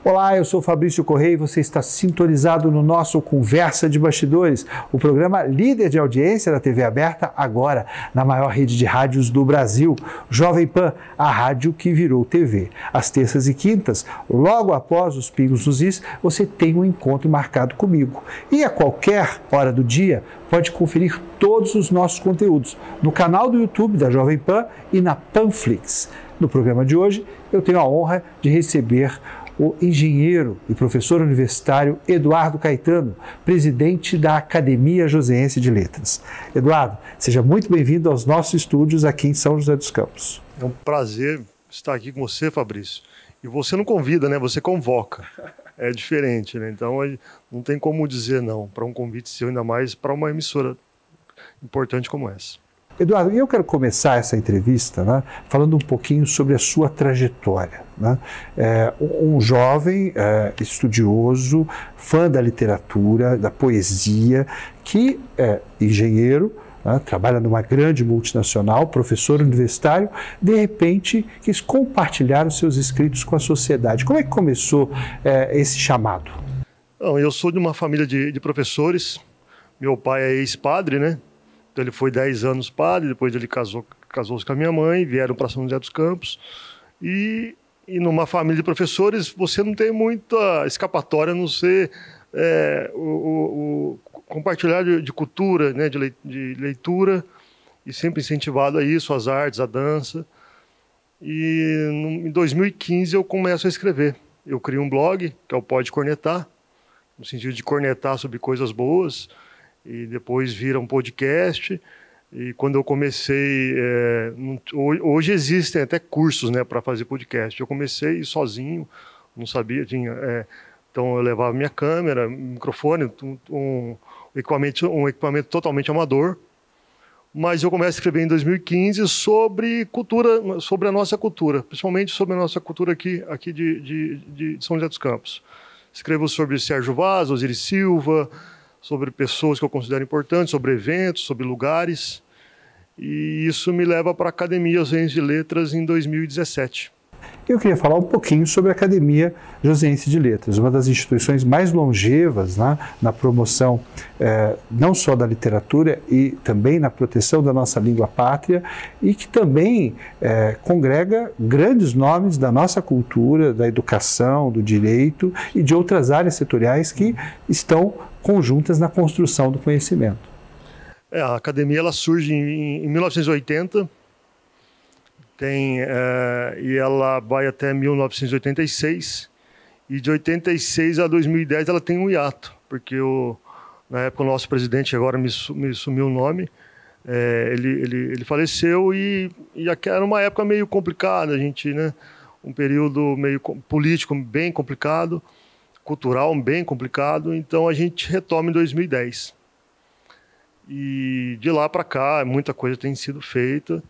Olá, eu sou Fabrício Correia e você está sintonizado no nosso Conversa de Bastidores, o programa líder de audiência da TV aberta, agora na maior rede de rádios do Brasil, Jovem Pan, a rádio que virou TV. Às terças e quintas, logo após os Pingos nos Is, você tem um encontro marcado comigo. E a qualquer hora do dia, pode conferir todos os nossos conteúdos no canal do YouTube da Jovem Pan e na Panflix. No programa de hoje, eu tenho a honra de receber o engenheiro e professor universitário Eduardo Caetano, presidente da Academia Joseense de Letras. Eduardo, seja muito bem-vindo aos nossos estúdios aqui em São José dos Campos. É um prazer estar aqui com você, Fabrício. E você não convida, né? Você convoca. É diferente, né? Então, não tem como dizer não para um convite seu, ainda mais para uma emissora importante como essa. Eduardo, eu quero começar essa entrevista, falando um pouquinho sobre a sua trajetória. Um jovem estudioso, fã da literatura, da poesia, que é engenheiro, trabalha numa grande multinacional, professor universitário, de repente quis compartilhar os seus escritos com a sociedade. Como é que começou esse chamado? Eu sou de uma família de professores. Meu pai é ex-padre, né? Então ele foi 10 anos padre, depois ele casou-se com a minha mãe, vieram para São José dos Campos. E numa família de professores, você não tem muita escapatória, a não ser o compartilhar de cultura, né, de leitura, e sempre incentivado a isso, as artes, a dança. E em 2015 eu começo a escrever. Eu crio um blog, que é o Pode Cornetar, no sentido de cornetar sobre coisas boas, e depois vira um podcast. E quando eu comecei, hoje existem até cursos, né, para fazer podcast. Eu comecei sozinho, não sabia, então eu levava minha câmera, microfone, um equipamento totalmente amador. Mas eu começo a escrever em 2015 sobre cultura, sobre a nossa cultura, principalmente sobre a nossa cultura aqui de São José dos Campos. Escrevo sobre Sérgio Vaz, Osiris Silva, sobre pessoas que eu considero importantes, sobre eventos, sobre lugares. E isso me leva para a Academia Joseense de Letras em 2017. Eu queria falar um pouquinho sobre a Academia Joseense de Letras, uma das instituições mais longevas na promoção não só da literatura e também na proteção da nossa língua pátria, e que também congrega grandes nomes da nossa cultura, da educação, do direito e de outras áreas setoriais que estão conjuntas na construção do conhecimento. A academia ela surge em 1980 e ela vai até 1986, e de 86 a 2010 ela tem um hiato, porque na época o nosso presidente, agora me sumiu o nome, ele faleceu, e era uma época meio complicada, um período meio político bem complicado, cultural bem complicado, então a gente retoma em 2010. E de lá para cá, muita coisa tem sido feita,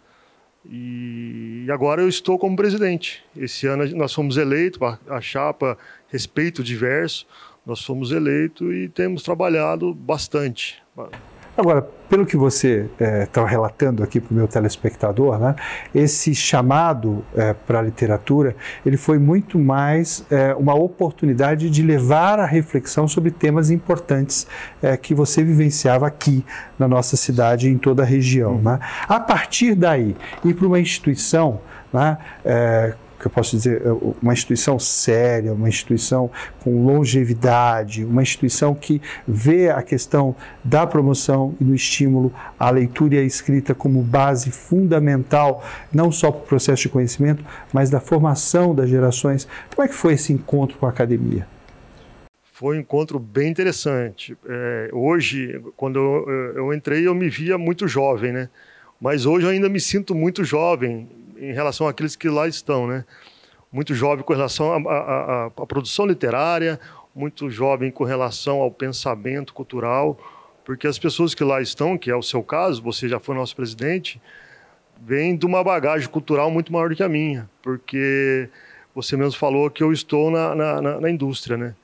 e agora eu estou como presidente. Esse ano nós fomos eleitos, a chapa Respeito Diverso, nós fomos eleitos e temos trabalhado bastante. Agora, pelo que você está relatando aqui para o meu telespectador, esse chamado para a literatura, ele foi muito mais uma oportunidade de levar a reflexão sobre temas importantes que você vivenciava aqui na nossa cidade e em toda a região. A partir daí, ir para uma instituição, que eu posso dizer, uma instituição séria, uma instituição com longevidade, uma instituição que vê a questão da promoção e do estímulo à leitura e à escrita como base fundamental, não só para o processo de conhecimento, mas da formação das gerações. Como é que foi esse encontro com a academia? Foi um encontro bem interessante. Hoje, quando eu entrei, eu me via muito jovem, né? Mas hoje eu ainda me sinto muito jovem em relação àqueles que lá estão, né? Muito jovem com relação à produção literária, muito jovem com relação ao pensamento cultural, porque as pessoas que lá estão, que é o seu caso, você já foi nosso presidente, vêm de uma bagagem cultural muito maior do que a minha, porque você mesmo falou que eu estou na indústria, né?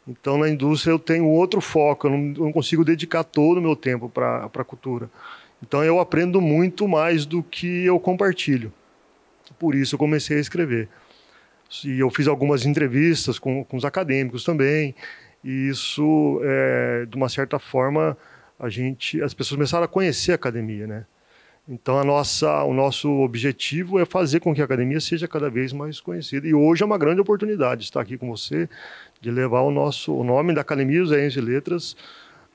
Então, na indústria eu tenho outro foco, eu não consigo dedicar todo o meu tempo para a cultura. Então, eu aprendo muito mais do que eu compartilho. Por isso, eu comecei a escrever. E eu fiz algumas entrevistas com os acadêmicos também. E isso, de uma certa forma, as pessoas começaram a conhecer a academia, né? Então, o nosso objetivo é fazer com que a academia seja cada vez mais conhecida. E hoje é uma grande oportunidade estar aqui com você, de levar o nome da Academia Joseense de Letras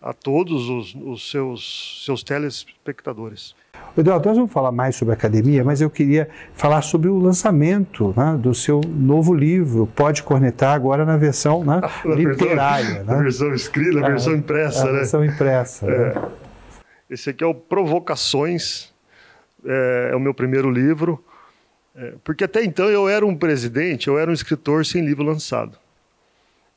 a todos os seus telespectadores. Eduardo, nós vamos falar mais sobre a academia, mas eu queria falar sobre o lançamento, né, do seu novo livro, Pode Cornetar, agora na versão, né, literária. Na versão escrita, na versão impressa. A versão impressa. Né? Esse aqui é o Provocações, é o meu primeiro livro, porque até então eu era um escritor sem livro lançado.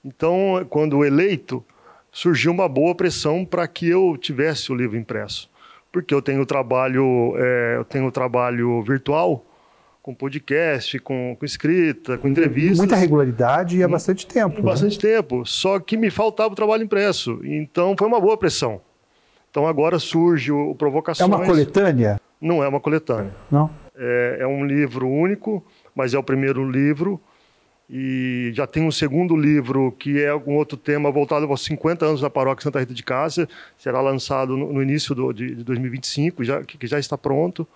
Então, quando eleito, surgiu uma boa pressão para que eu tivesse o livro impresso. Porque eu tenho trabalho virtual, com podcast, com escrita, com entrevistas. Muita regularidade e há bastante tempo. Bastante tempo, só que me faltava o trabalho impresso. Então foi uma boa pressão. Então agora surge o Provocações. É uma coletânea? Não é uma coletânea. Não? É um livro único, mas é o primeiro livro. E já tem um segundo livro, que é algum outro tema voltado aos 50 anos da Paróquia Santa Rita de Cássia. Será lançado no início de 2025, que já está pronto.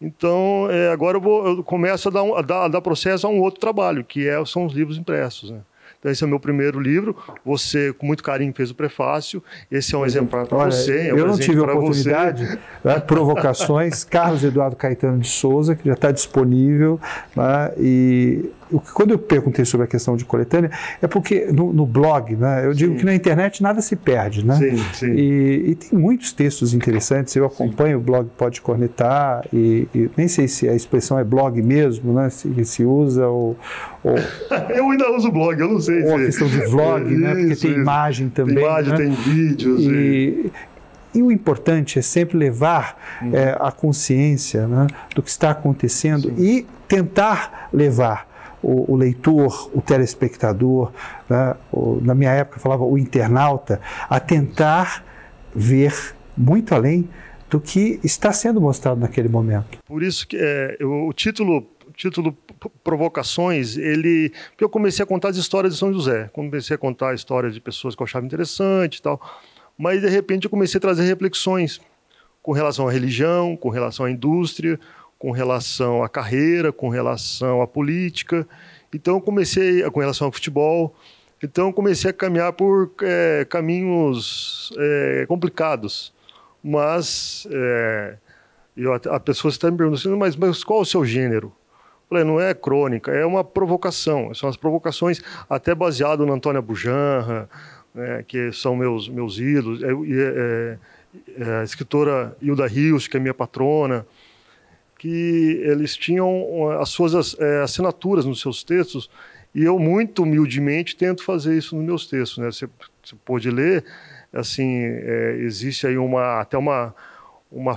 Então, agora eu começo a dar processo a um outro trabalho, que são os livros impressos, né? Então, esse é o meu primeiro livro. Você, com muito carinho, fez o prefácio. Esse é um exemplar para você. Eu não tive a oportunidade. Né? Provocações, Carlos Eduardo Caetano de Souza, que já está disponível. Né? E quando eu perguntei sobre a questão de coletânea, é porque no blog, né, eu digo que na internet nada se perde. Né? Sim, sim. E tem muitos textos interessantes. Eu acompanho o blog Pode Cornetar, e nem sei se a expressão é blog mesmo, né? se usa ou... Eu ainda uso blog, eu não sei. Ou a questão de vlog, né? Porque tem imagem também. Tem imagem, né? Tem vídeos. E o importante é sempre levar a consciência, né, do que está acontecendo. Sim. E tentar levar o leitor, o telespectador, né, na minha época eu falava o internauta, a tentar ver muito além do que está sendo mostrado naquele momento. Por isso que o título Provocações, porque eu comecei a contar as histórias de São José, comecei a contar histórias de pessoas que eu achava interessante e tal, mas de repente eu comecei a trazer reflexões com relação à religião, com relação à indústria, com relação à carreira, com relação à política, então com relação ao futebol, então eu comecei a caminhar por caminhos complicados, mas a pessoa está me perguntando assim, mas qual o seu gênero? Eu falei, não é crônica, é uma provocação, são as provocações até baseado no Antônio Abujanra, né, que são meus ídolos, a escritora Hilda Rios, que é minha patrona, que eles tinham as suas assinaturas nos seus textos, e eu muito humildemente tento fazer isso nos meus textos, né? Você pode ler, assim, existe aí até uma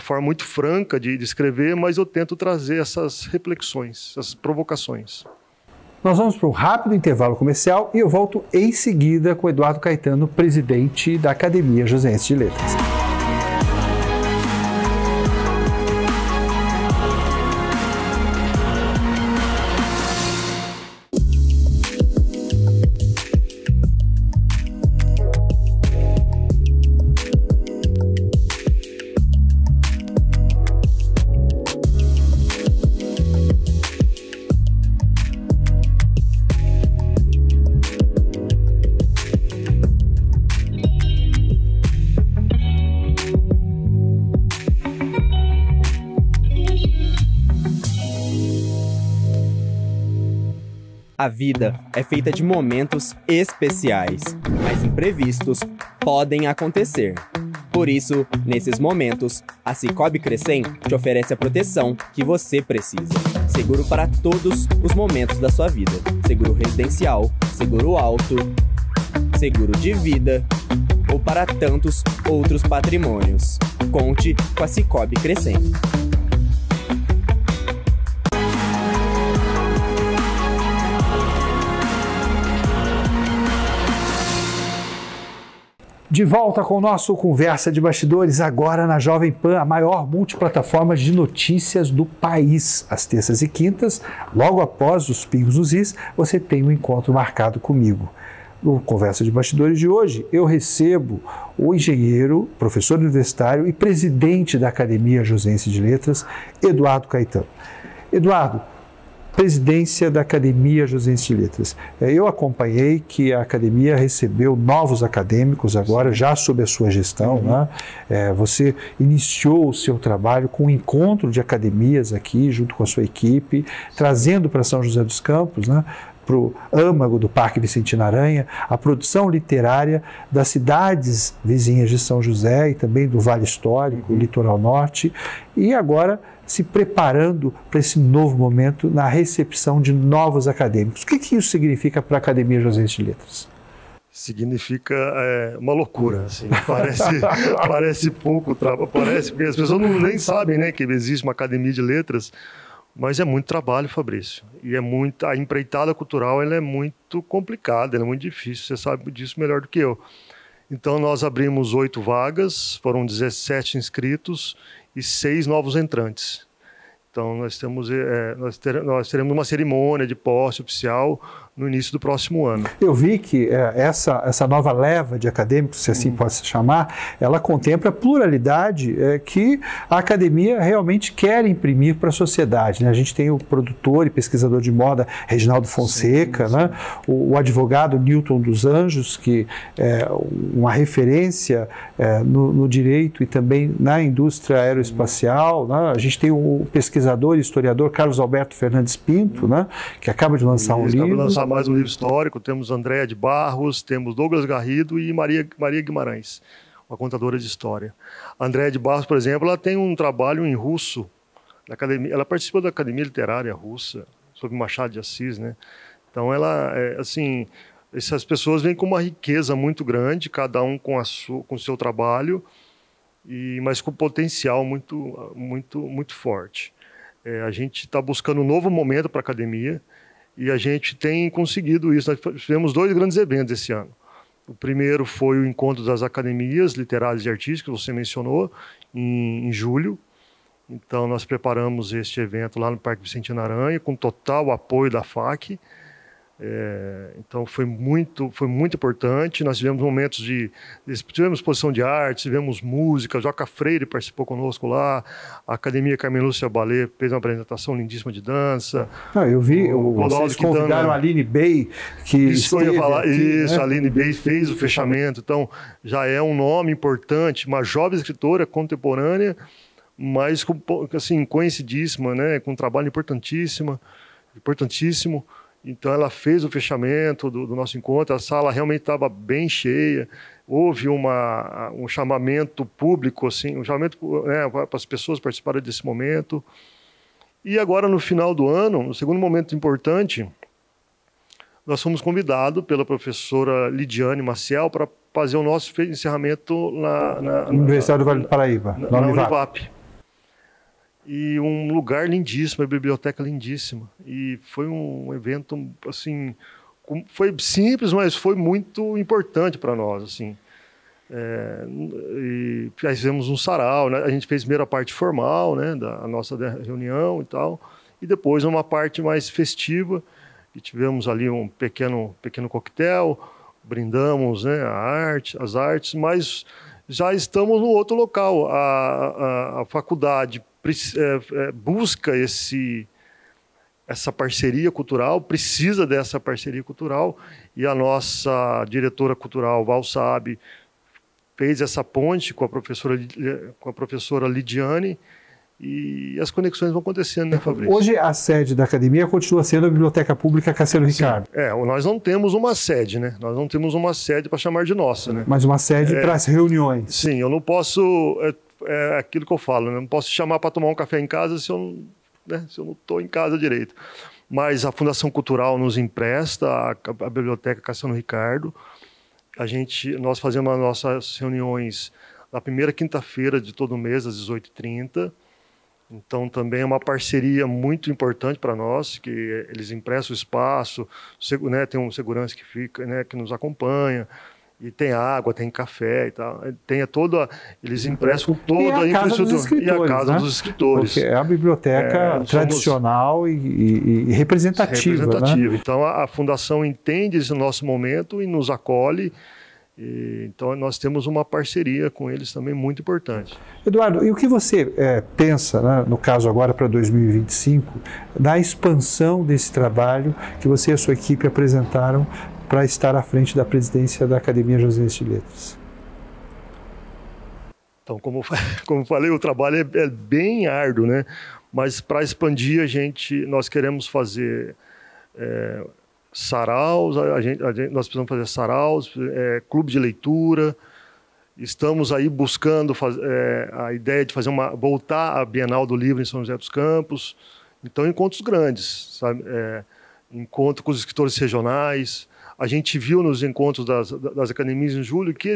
forma muito franca de escrever, mas eu tento trazer essas reflexões, essas provocações. Nós vamos para um rápido intervalo comercial e eu volto em seguida com Eduardo Caetano, presidente da Academia Joseense de Letras. A vida é feita de momentos especiais, mas imprevistos podem acontecer. Por isso, nesses momentos, a Sicoob Crecem te oferece a proteção que você precisa. Seguro para todos os momentos da sua vida. Seguro residencial, seguro auto, seguro de vida ou para tantos outros patrimônios. Conte com a Sicoob Crecem. De volta com o nosso Conversa de Bastidores, agora na Jovem Pan, a maior multiplataforma de notícias do país. Às terças e quintas, logo após os Pingos nos Is, você tem um encontro marcado comigo. No Conversa de Bastidores de hoje, eu recebo o engenheiro, professor universitário e presidente da Academia Josense de Letras, Eduardo Caetano. Eduardo, presidência da Academia Josense de Letras. Eu acompanhei que a academia recebeu novos acadêmicos agora, já sob a sua gestão, né? Você iniciou o seu trabalho com um encontro de academias aqui, junto com a sua equipe, trazendo para São José dos Campos, né, para o âmago do Parque Vicentina Aranha, a produção literária das cidades vizinhas de São José e também do Vale Histórico, Litoral Norte, e agora se preparando para esse novo momento na recepção de novos acadêmicos. O que isso significa para a Academia Josense de Letras? Significa uma loucura, assim. Parece pouco trabalho, porque as pessoas nem sabem, né, que existe uma Academia de Letras, mas é muito trabalho, Fabrício, e a empreitada cultural ela é muito complicada, ela é muito difícil, você sabe disso melhor do que eu. Então nós abrimos 8 vagas, foram 17 inscritos e 6 novos entrantes. Então nós teremos uma cerimônia de posse oficial no início do próximo ano. Eu vi que essa nova leva de acadêmicos, se assim pode se chamar, ela contempla a pluralidade que a academia realmente quer imprimir para a sociedade, né? A gente tem o produtor e pesquisador de moda Reginaldo Fonseca, sim. Né? O advogado Newton dos Anjos, que é uma referência no direito e também na indústria aeroespacial, né? A gente tem o pesquisador e historiador Carlos Alberto Fernandes Pinto, né? Que acaba de lançar um livro. Mais um livro histórico, temos Andréa de Barros, temos Douglas Garrido e Maria Guimarães, uma contadora de história. A Andréa de Barros, por exemplo, ela tem um trabalho em russo, na academia, ela participou da Academia Literária Russa, sobre Machado de Assis, né? Então ela, assim, essas pessoas vêm com uma riqueza muito grande, cada um com o seu trabalho, mas com potencial muito forte. A gente está buscando um novo momento para a academia, e a gente tem conseguido isso. Nós tivemos 2 grandes eventos esse ano. O primeiro foi o Encontro das Academias Literárias e Artísticas, que você mencionou, em julho. Então, nós preparamos este evento lá no Parque Vicentina Aranha, com total apoio da FAC. Então, foi muito importante. Nós tivemos momentos tivemos exposição de arte, tivemos música, Joca Freire participou conosco lá, a Academia Carmen Lúcia Ballet fez uma apresentação lindíssima de dança. Eu vi, vocês convidaram a Aline Bey, que isso eu ia falar, aqui, né? A Aline Bey fez o fechamento, então já é um nome importante, uma jovem escritora contemporânea, mas assim, conhecidíssima, né? Com um trabalho importantíssimo. Então ela fez o fechamento do nosso encontro, a sala realmente estava bem cheia, houve um chamamento público, assim, um chamamento, né, para as pessoas participarem desse momento. E agora no final do ano, no segundo momento importante, nós fomos convidados pela professora Lidiane Maciel para fazer o nosso encerramento na Universidade do Vale do Paraíba, na Univap. E um lugar lindíssimo, a biblioteca lindíssima. E foi um evento, assim, foi simples, mas foi muito importante para nós, assim. E aí fizemos um sarau, né? A gente fez primeiro a parte formal, né, da nossa reunião e tal, e depois uma parte mais festiva, e tivemos ali um pequeno coquetel, brindamos, né, as artes, mas já estamos no outro local. A faculdade busca essa parceria cultural, precisa dessa parceria cultural, e a nossa diretora cultural, Val Saab, fez essa ponte com a professora Lidiane, e as conexões vão acontecendo, né, Fabrício? Hoje a sede da academia continua sendo a Biblioteca Pública Cassiano Ricardo. Nós não temos uma sede, né? Nós não temos uma sede para chamar de nossa, né? Mas uma sede para as reuniões. Sim, eu não posso... É aquilo que eu falo, né? Não posso chamar para tomar um café em casa se eu não estou em casa direito. Mas a Fundação Cultural nos empresta a Biblioteca Cassiano Ricardo. Nós fazemos as nossas reuniões na primeira quinta-feira de todo mês, às 18h30. Então, também é uma parceria muito importante para nós, que eles emprestam o espaço, né? Tem um segurança que fica, né? Que nos acompanha. E tem água, tem café e tal. Eles emprestam toda a infraestrutura. E a casa dos escritores. Porque é a biblioteca tradicional e representativa. Né? Então a Fundação entende esse nosso momento e nos acolhe. Então nós temos uma parceria com eles também muito importante. Eduardo, e o que você pensa, né, no caso agora para 2025, da expansão desse trabalho que você e a sua equipe apresentaram para estar à frente da presidência da Academia Joseense de Letras? Então, como falei, o trabalho é bem árduo, né? Mas para expandir, nós queremos fazer saraus, nós precisamos fazer saraus, clube de leitura. Estamos aí buscando a ideia de voltar à Bienal do Livro em São José dos Campos. Então, encontros grandes, sabe? Encontro com os escritores regionais. A gente viu nos encontros das academias em julho que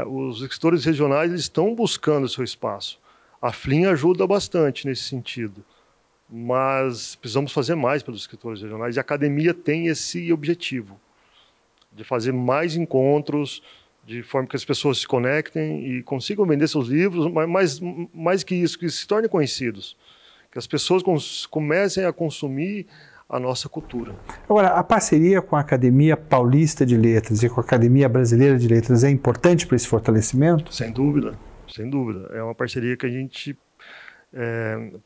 os escritores regionais estão buscando o seu espaço. A FLIM ajuda bastante nesse sentido, mas precisamos fazer mais pelos escritores regionais e a academia tem esse objetivo de fazer mais encontros, de forma que as pessoas se conectem e consigam vender seus livros, mas mais que isso, que se tornem conhecidos, que as pessoas comecem a consumir a nossa cultura. Agora, a parceria com a Academia Paulista de Letras e com a Academia Brasileira de Letras é importante para esse fortalecimento? Sem dúvida, sem dúvida. É uma parceria que a gente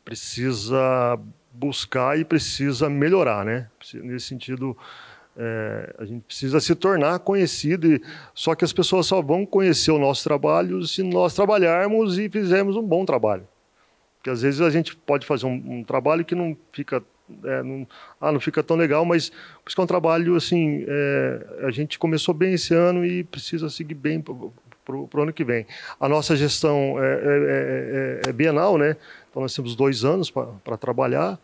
precisa buscar e precisa melhorar, né? Nesse sentido, a gente precisa se tornar conhecido, só que as pessoas só vão conhecer o nosso trabalho se nós trabalharmos e fizermos um bom trabalho. Porque às vezes a gente pode fazer um trabalho que não fica não fica tão legal, mas por isso que é um trabalho assim, a gente começou bem esse ano e precisa seguir bem para o ano que vem. A nossa gestão é bienal, né? Então nós temos 2 anos para trabalhar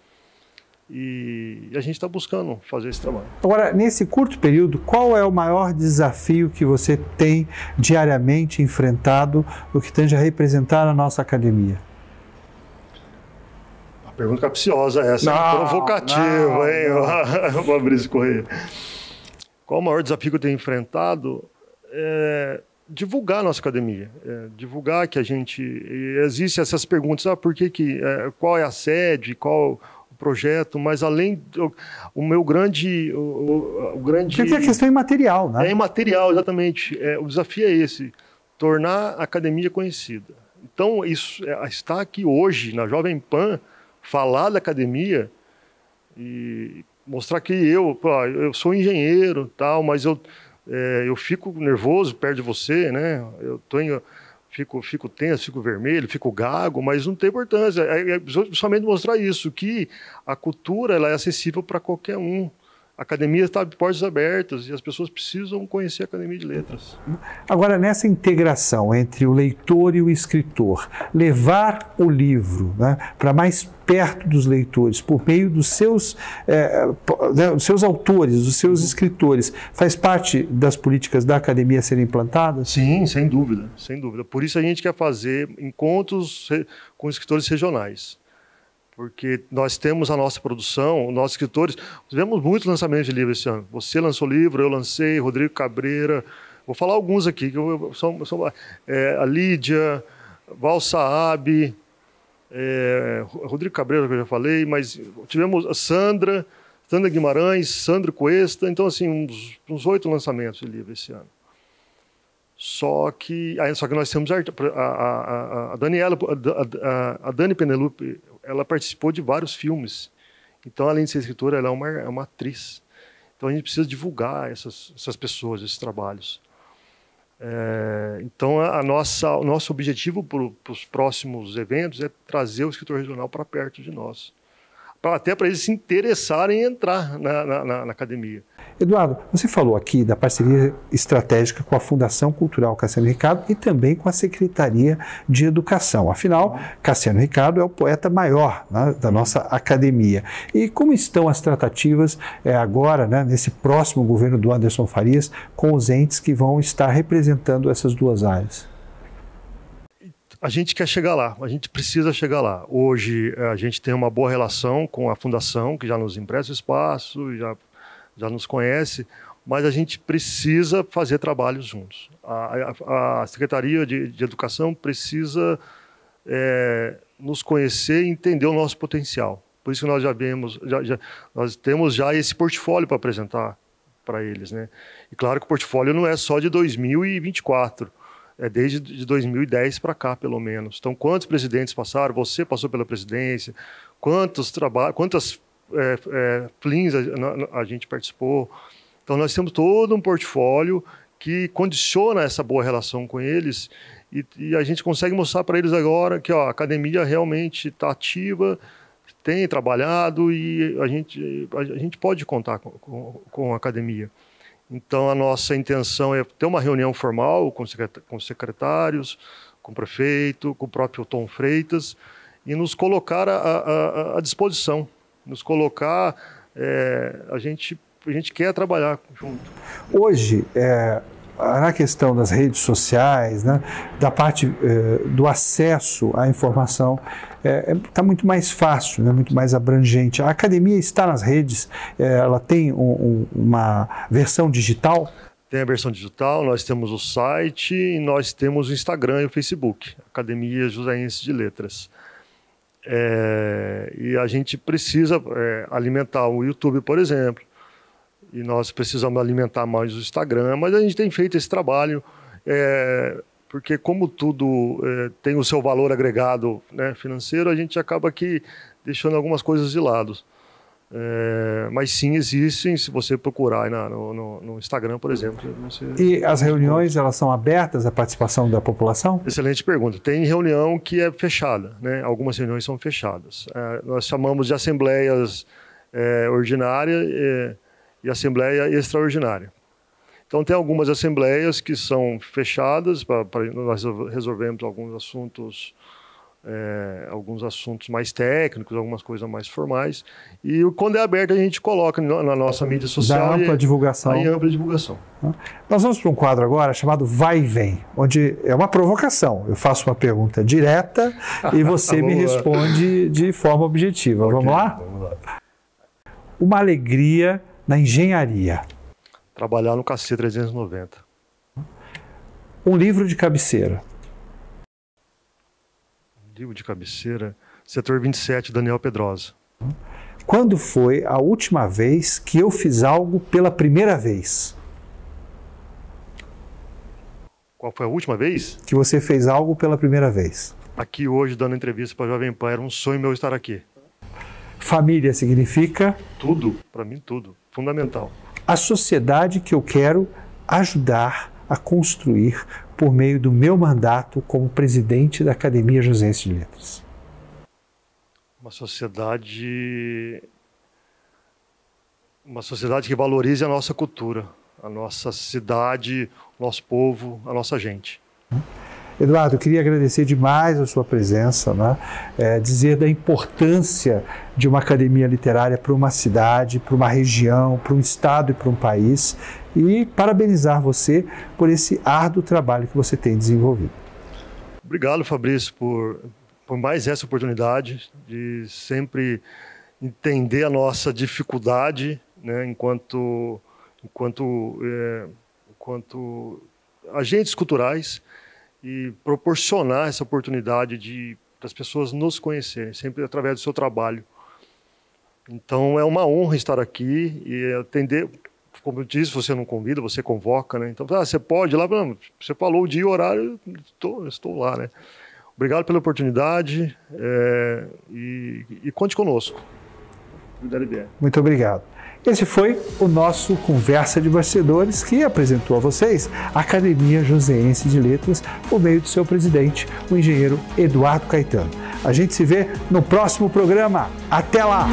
e a gente está buscando fazer esse trabalho. Agora, nesse curto período, qual é o maior desafio que você tem diariamente enfrentado no que tange a representar a nossa academia? Pergunta capciosa essa, provocativa, hein, Fabrício Corrêa. Qual o maior desafio que eu tenho enfrentado? Divulgar a nossa academia, divulgar que a gente... Existem essas perguntas, qual é a sede, qual o projeto, mas além... O grande... Porque a questão é imaterial, né? É imaterial, exatamente. O desafio é esse, tornar a academia conhecida. Então, isso está aqui hoje, na Jovem Pan, falar da academia e mostrar que eu sou engenheiro, tal, mas eu fico nervoso perto de você, né? Fico tenso, fico vermelho, fico gago, mas não tem importância. É somente mostrar isso, que a cultura ela é acessível para qualquer um. A academia está de portas abertas e as pessoas precisam conhecer a Academia de Letras. Agora, nessa integração entre o leitor e o escritor, levar o livro, né, para mais perto dos leitores, por meio dos seus autores, dos seus escritores, faz parte das políticas da academia serem implantadas? Sim, sem dúvida, sem dúvida. Por isso a gente quer fazer encontros com escritores regionais. Porque nós temos a nossa produção, nossos escritores. Tivemos muitos lançamentos de livros esse ano. Você lançou livro, eu lancei, Rodrigo Cabreira. Vou falar alguns aqui. A Lídia, Val Saab, Rodrigo Cabreira, que eu já falei, mas tivemos a Sandra Guimarães, Sandro Cuesta. Então, assim, uns 8 lançamentos de livro esse ano. Só que nós temos a Daniela, a Dani Penelope, ela participou de vários filmes. Então, além de ser escritora, ela é uma atriz. Então, a gente precisa divulgar essas pessoas, esses trabalhos. Então, o nosso objetivo para os próximos eventos é trazer o escritor regional para perto de nós. Até para eles se interessarem em entrar na academia. Eduardo, você falou aqui da parceria estratégica com a Fundação Cultural Cassiano Ricardo e também com a Secretaria de Educação. Afinal, Cassiano Ricardo é o poeta maior, né, da nossa academia. E como estão as tratativas agora, né, nesse próximo governo do Anderson Farias, com os entes que vão estar representando essas duas áreas? A gente quer chegar lá, a gente precisa chegar lá. Hoje a gente tem uma boa relação com a Fundação, que já nos empresta espaço, já nos conhece, mas a gente precisa fazer trabalhos juntos. A Secretaria de Educação precisa nos conhecer e entender o nosso potencial. Por isso que nós nós temos já esse portfólio para apresentar para eles, né? E claro que o portfólio não é só de 2024, é desde de 2010 para cá, pelo menos. Então, quantos presidentes passaram? Você passou pela presidência? Quantas plins a gente participou? Então, nós temos todo um portfólio que condiciona essa boa relação com eles e a gente consegue mostrar para eles agora que a academia realmente está ativa, tem trabalhado e a gente pode contar com a academia. Então, a nossa intenção é ter uma reunião formal com os secretários, com o prefeito, com o próprio Tom Freitas, e nos colocar à disposição. Nos colocar... a gente quer trabalhar junto. Hoje, na questão das redes sociais, né, da parte do acesso à informação, está muito mais fácil, né, muito mais abrangente. A academia está nas redes, ela tem uma versão digital? Tem a versão digital, nós temos o site e nós temos o Instagram e o Facebook, Academia Joseense de Letras. E a gente precisa alimentar o YouTube, por exemplo, e nós precisamos alimentar mais o Instagram, mas a gente tem feito esse trabalho, porque como tudo tem o seu valor agregado, né, financeiro, a gente acaba aqui deixando algumas coisas de lado. Mas sim, existem, se você procurar no Instagram, por exemplo. E as reuniões, elas são abertas à participação da população? Excelente pergunta. Tem reunião que é fechada, né? Algumas reuniões são fechadas. Nós chamamos de assembleias ordinária e assembleia extraordinária. Então, tem algumas assembleias que são fechadas, nós resolvemos alguns assuntos mais técnicos, algumas coisas mais formais, e quando é aberto a gente coloca na nossa mídia social. Da ampla divulgação. Em ampla divulgação. Nós vamos para um quadro agora chamado Vai e Vem, onde é uma provocação. Eu faço uma pergunta direta e você me responde de forma objetiva. Okay, vamos lá? Vamos lá. Uma alegria na engenharia. Trabalhar no KC 390. Um livro de cabeceira. Livro de cabeceira, Setor 27, Daniel Pedrosa. Quando foi a última vez que eu fiz algo pela primeira vez? Qual foi a última vez? Que você fez algo pela primeira vez. Aqui hoje, dando entrevista para a Jovem Pan, era um sonho meu estar aqui. Família significa? Tudo, para mim tudo, fundamental. A sociedade que eu quero ajudar a construir por meio do meu mandato como presidente da Academia Joseense de Letras. Uma sociedade que valorize a nossa cultura, a nossa cidade, o nosso povo, a nossa gente. Eduardo, eu queria agradecer demais a sua presença, né? Dizer da importância de uma academia literária para uma cidade, para uma região, para um estado e para um país, e parabenizar você por esse árduo trabalho que você tem desenvolvido. Obrigado, Fabrício, por mais essa oportunidade de sempre entender a nossa dificuldade, né, enquanto agentes culturais, e proporcionar essa oportunidade das pessoas nos conhecerem, sempre através do seu trabalho. Então, é uma honra estar aqui e atender, como eu disse, você não convida, você convoca, né? Então, você pode ir lá, você falou o dia e o horário, estou lá, né? Obrigado pela oportunidade e conte conosco. Muito obrigado. Esse foi o nosso Conversa de Bastidores, que apresentou a vocês a Academia Joseense de Letras por meio do seu presidente, o engenheiro Eduardo Caetano. A gente se vê no próximo programa. Até lá!